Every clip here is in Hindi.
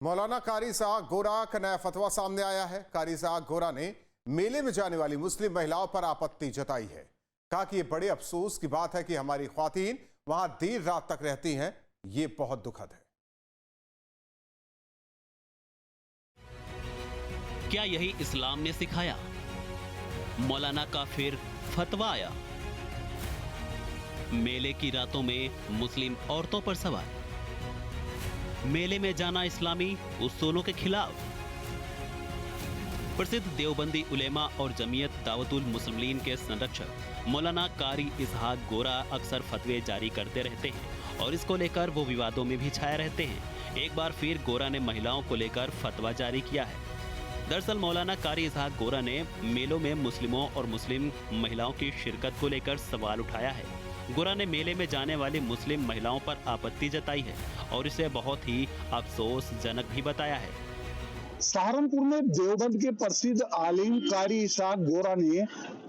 मौलाना कारी साहब गोरा का नया फतवा सामने आया है। कारी साहब गोरा ने मेले में जाने वाली मुस्लिम महिलाओं पर आपत्ति जताई है। कहा कि ये बड़े अफसोस की बात है कि हमारी ख्वातीन वहां देर रात तक रहती हैं। ये बहुत दुखद है। क्या यही इस्लाम ने सिखाया? मौलाना का फिर फतवा आया। मेले की रातों में मुस्लिम औरतों पर सवाल। मेले में जाना इस्लामी उसूलों के खिलाफ। प्रसिद्ध देवबंदी उलेमा और जमीयत दावतुल मुस्लिमीन के संरक्षक मौलाना कारी इसहाक गोरा अक्सर फतवे जारी करते रहते हैं और इसको लेकर वो विवादों में भी छाए रहते हैं। एक बार फिर गोरा ने महिलाओं को लेकर फतवा जारी किया है। दरअसल मौलाना कारी इसहाक गोरा ने मेलों में मुस्लिमों और मुस्लिम महिलाओं की शिरकत को लेकर सवाल उठाया है। गोरा ने मेले में जाने वाली मुस्लिम महिलाओं पर आपत्ति जताई है और इसे बहुत ही अफसोसजनक भी बताया है। सहारनपुर में देवबंद के प्रसिद्ध आलिम कारी इसहाक गोरा ने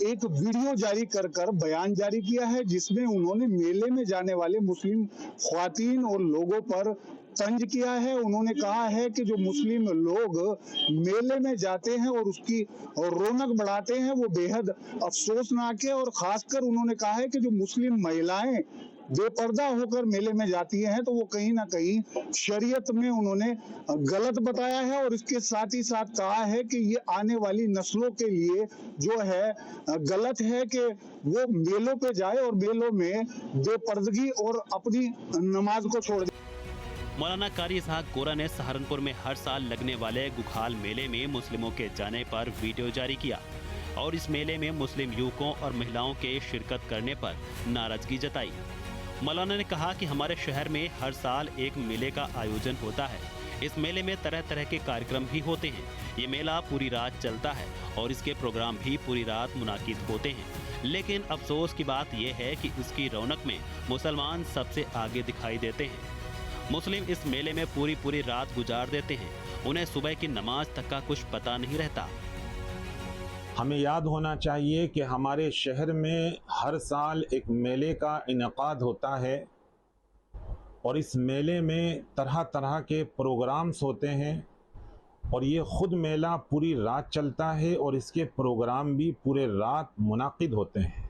एक वीडियो जारी कर बयान जारी किया है, जिसमें उन्होंने मेले में जाने वाले मुस्लिम ख्वातीन और लोगों पर तंज किया है। उन्होंने कहा है कि जो मुस्लिम लोग मेले में जाते हैं और उसकी रौनक बढ़ाते हैं वो बेहद अफसोसनाक है। और खासकर उन्होंने कहा है कि जो मुस्लिम महिलाएं बेपर्दा होकर मेले में जाती हैं तो वो कहीं ना कहीं शरीयत में उन्होंने गलत बताया है। और इसके साथ ही साथ कहा है कि ये आने वाली नस्लों के लिए जो है गलत है कि वो मेलों पे जाए और मेलों में बेपर्दगी और अपनी नमाज को छोड़ दे। मौलाना कारी इसहाक गोरा ने सहारनपुर में हर साल लगने वाले गुखाल मेले में मुस्लिमों के जाने पर वीडियो जारी किया और इस मेले में मुस्लिम युवकों और महिलाओं के शिरकत करने पर नाराजगी जताई। मौलाना ने कहा कि हमारे शहर में हर साल एक मेले का आयोजन होता है। इस मेले में तरह तरह के कार्यक्रम भी होते हैं। ये मेला पूरी रात चलता है और इसके प्रोग्राम भी पूरी रात मुनाकिद होते हैं। लेकिन अफसोस की बात यह है कि इसकी रौनक में मुसलमान सबसे आगे दिखाई देते हैं। मुस्लिम इस मेले में पूरी रात गुजार देते हैं। उन्हें सुबह की नमाज तक का कुछ पता नहीं रहता। हमें याद होना चाहिए कि हमारे शहर में हर साल एक मेले का इनेकाद होता है और इस मेले में तरह तरह के प्रोग्राम्स होते हैं और ये ख़ुद मेला पूरी रात चलता है और इसके प्रोग्राम भी पूरे रात मुनाकिद होते हैं।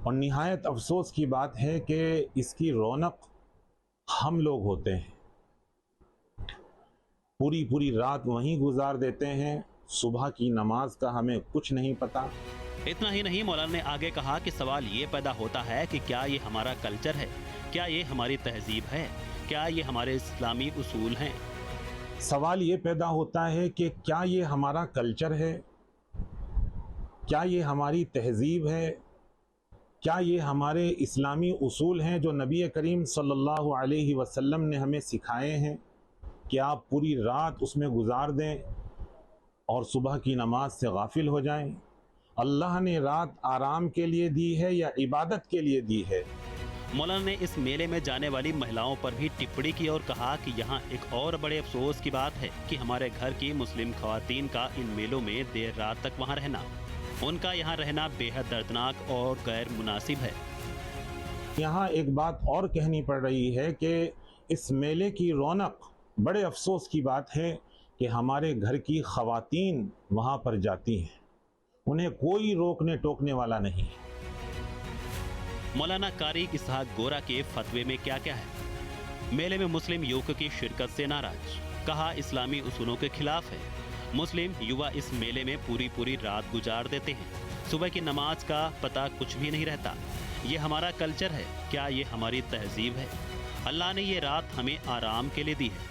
और निहायत अफसोस की बात है कि इसकी रौनक हम लोग होते हैं। पूरी रात वहीं गुजार देते हैं। सुबह की नमाज का हमें कुछ नहीं पता। इतना ही नहीं, मौलाना ने आगे कहा कि सवाल ये पैदा होता है कि क्या ये हमारा कल्चर है, क्या ये हमारी तहजीब है, क्या ये हमारे इस्लामी उसूल हैं। सवाल ये पैदा होता है कि क्या ये हमारा कल्चर है, क्या ये हमारी तहजीब है, क्या ये हमारे इस्लामी उसूल हैं जो नबी करीम सल्लल्लाहु अलैहि वसल्लम ने हमें सिखाए हैं कि आप पूरी रात उसमें गुजार दें और सुबह की नमाज से गाफिल हो जाएं। अल्लाह ने रात आराम के लिए दी है या इबादत के लिए दी है? मौलाना ने इस मेले में जाने वाली महिलाओं पर भी टिप्पणी की और कहा कि यहाँ एक और बड़े अफसोस की बात है कि हमारे घर की मुस्लिम ख्वातीन का इन मेलों में देर रात तक वहाँ रहना, उनका यहाँ रहना बेहद दर्दनाक और गैर मुनासिब है। यहाँ एक बात और कहनी पड़ रही है कि इस मेले की रौनक, बड़े अफसोस की बात है कि हमारे घर की ख़वातीन वहाँ पर जाती हैं, उन्हें कोई रोकने टोकने वाला नहीं। मौलाना कारी इसहाक गोरा के फतवे में क्या क्या है? मेले में मुस्लिम युवकों की शिरकत से नाराज, कहा इस्लामी उसूलों के खिलाफ है। मुस्लिम युवा इस मेले में पूरी रात गुजार देते हैं। सुबह की नमाज का पता कुछ भी नहीं रहता। ये हमारा कल्चर है, क्या ये हमारी तहजीब है? अल्लाह ने ये रात हमें आराम के लिए दी है।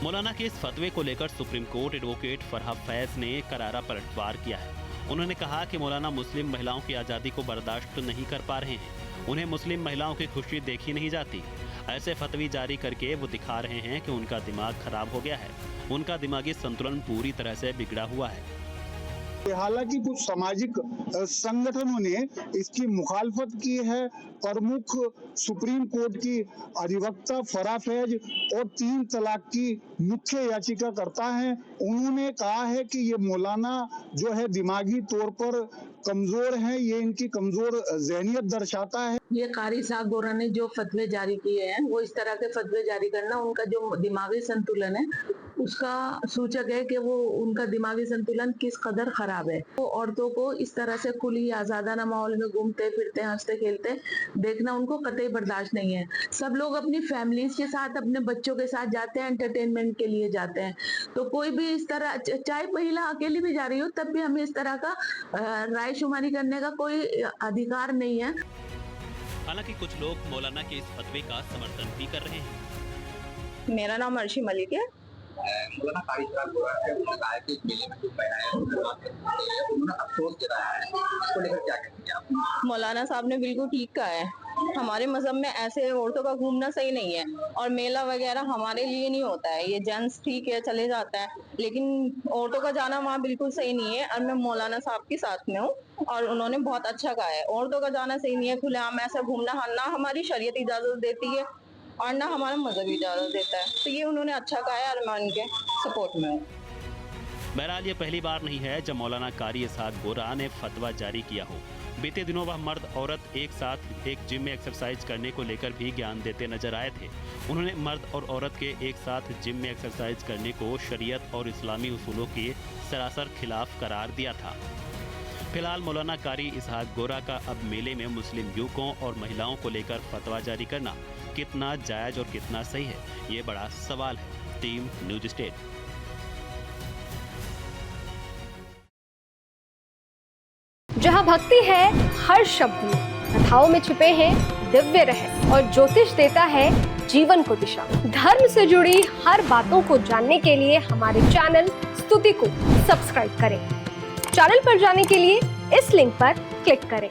मौलाना के इस फतवे को लेकर supreme court advocate Farha Faiz ने करारा पलटवार किया है। उन्होंने कहा कि मौलाना मुस्लिम महिलाओं की आज़ादी को बर्दाश्त नहीं कर पा रहे हैं। उन्हें मुस्लिम महिलाओं की खुशी देखी नहीं जाती। ऐसे फतवी जारी करके वो दिखा रहे हैं कि उनका दिमाग खराब हो गया है, उनका दिमागी संतुलन पूरी तरह से बिगड़ा हुआ है। हालांकि कुछ सामाजिक संगठनों ने इसकी मुखालफत की है। प्रमुख सुप्रीम कोर्ट की अधिवक्ता फरहा फैज और 3 तलाक की मुख्य याचिकाकर्ता हैं। उन्होंने कहा है कि ये मौलाना जो है दिमागी तौर पर कमजोर हैं, ये इनकी कमजोर जहनियत दर्शाता है। ये कारी साहब गोरा ने जो फतवे जारी किए हैं, वो इस तरह के फतवे जारी करना उनका जो दिमागी संतुलन है उसका सूचक है कि वो उनका दिमागी संतुलन किस कदर खराब है। वो औरतों को इस तरह से खुली आजादाना माहौल में घूमते फिरते हंसते खेलते देखना उनको कतई बर्दाश्त नहीं है। सब लोग अपनी फैमिलीज के साथ अपने बच्चों के साथ जाते हैं, एंटरटेनमेंट के लिए जाते हैं, तो कोई भी इस तरह, चाहे महिला अकेली भी जा रही हो तब भी हमें इस तरह का राय शुमारी करने का कोई अधिकार नहीं है। हालांकि कुछ लोग मौलाना के इस फतवे का समर्थन भी कर रहे हैं। मेरा नाम अर्शी मलिक है। मौलाना कारी साहब गोरा है, उन्होंने कहा है कि इस मेले में जो महिलाएं हैं उन्होंने अफसोस जताया है, इसको लेकर क्या कहते हैं आप? मौलाना साहब ने बिल्कुल ठीक कहा है। हमारे मजहब में ऐसे औरतों का घूमना सही नहीं है और मेला वगैरह हमारे लिए नहीं होता है। ये जेंट्स ठीक है चले जाता है, लेकिन औरतों का जाना वहाँ बिल्कुल सही नहीं है। और मैं मौलाना साहब के साथ में हूँ और उन्होंने बहुत अच्छा कहा है। औरतों का जाना सही नहीं है, खुलेआम ऐसा घूमना ना हमारी शरीयत इजाजत देती है और ना हमारा मजहब इजाजत देता है। तो ये उन्होंने अच्छा कहा है और मैं उनके सपोर्ट में हूँ। बहरहाल ये पहली बार नहीं है जब मौलाना कारी इसहाक गोरा ने फतवा जारी किया हो। बीते दिनों वह मर्द औरत एक साथ एक जिम में एक्सरसाइज करने को लेकर भी ज्ञान देते नजर आए थे। उन्होंने मर्द और औरत के एक साथ जिम में एक्सरसाइज करने को शरीयत और इस्लामी उसूलों के सरासर खिलाफ करार दिया था। फिलहाल मौलाना कारी इसहाक गोरा का अब मेले में मुस्लिम युवकों और महिलाओं को लेकर फतवा जारी करना कितना जायज और कितना सही है, ये बड़ा सवाल है। Team news state. जहां भक्ति है हर शब्द में, कथाओं में छुपे हैं दिव्य रहस्य और ज्योतिष देता है जीवन को दिशा। धर्म से जुड़ी हर बातों को जानने के लिए हमारे चैनल स्तुति को सब्सक्राइब करें। चैनल पर जाने के लिए इस लिंक पर क्लिक करें।